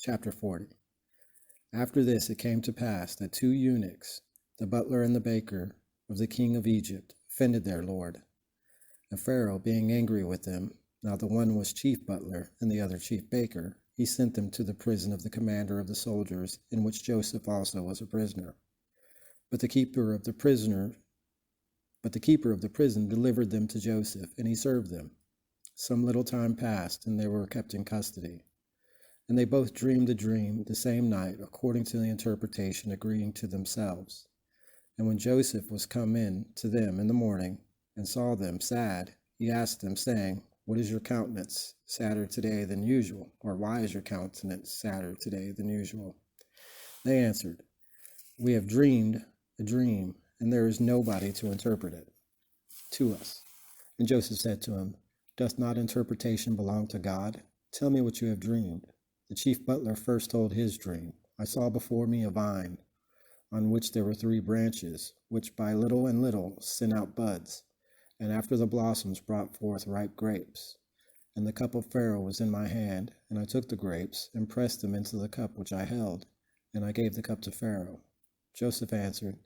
Chapter 40. After this it came to pass that 2 eunuchs, the butler and the baker of the king of Egypt, offended their lord. And Pharaoh, being angry with them, now the one was chief butler and the other chief baker, he sent them to the prison of the commander of the soldiers, in which Joseph also was a prisoner. But the keeper of the prison delivered them to Joseph, and he served them. Some little time passed, and they were kept in custody. And they both dreamed a dream the same night, according to the interpretation agreeing to themselves. And when Joseph was come in to them in the morning, and saw them sad, he asked them, saying, What is your countenance sadder today than usual? Or why is your countenance sadder today than usual? They answered, We have dreamed a dream, and there is nobody to interpret it to us. And Joseph said to him, Doth not interpretation belong to God? Tell me what you have dreamed. The chief butler first told his dream. I saw before me a vine, on which there were 3 branches, which by little and little sent out buds, and after the blossoms brought forth ripe grapes. And the cup of Pharaoh was in my hand, and I took the grapes, and pressed them into the cup which I held, and I gave the cup to Pharaoh. Joseph answered,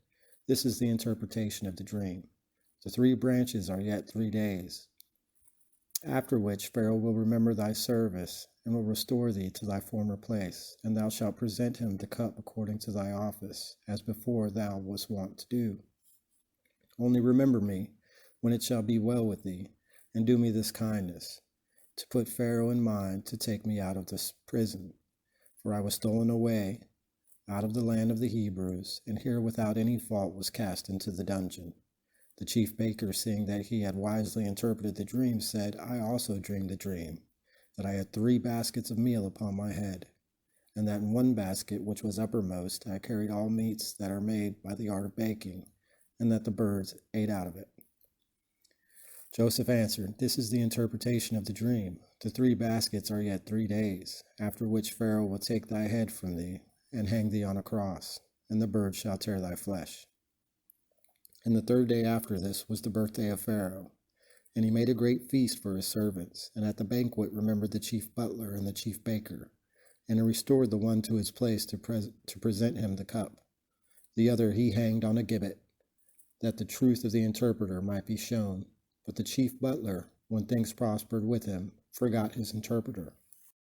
This is the interpretation of the dream. The 3 branches are yet 3 days, after which Pharaoh will remember thy service, and will restore thee to thy former place, and thou shalt present him the cup according to thy office, as before thou wast wont to do. Only remember me, when it shall be well with thee, and do me this kindness, to put Pharaoh in mind to take me out of this prison. For I was stolen away out of the land of the Hebrews, and here without any fault was cast into the dungeon. The chief baker, seeing that he had wisely interpreted the dream, said, I also dreamed a dream, that I had 3 baskets of meal upon my head, and that in one basket, which was uppermost, I carried all meats that are made by the art of baking, and that the birds ate out of it. Joseph answered, This is the interpretation of the dream. The 3 baskets are yet 3 days, after which Pharaoh will take thy head from thee, and hang thee on a cross, and the birds shall tear thy flesh. And the 3rd day after this was the birthday of Pharaoh. And he made a great feast for his servants, and at the banquet remembered the chief butler and the chief baker, and he restored the one to his place to present him the cup. The other he hanged on a gibbet, that the truth of the interpreter might be shown. But the chief butler, when things prospered with him, forgot his interpreter.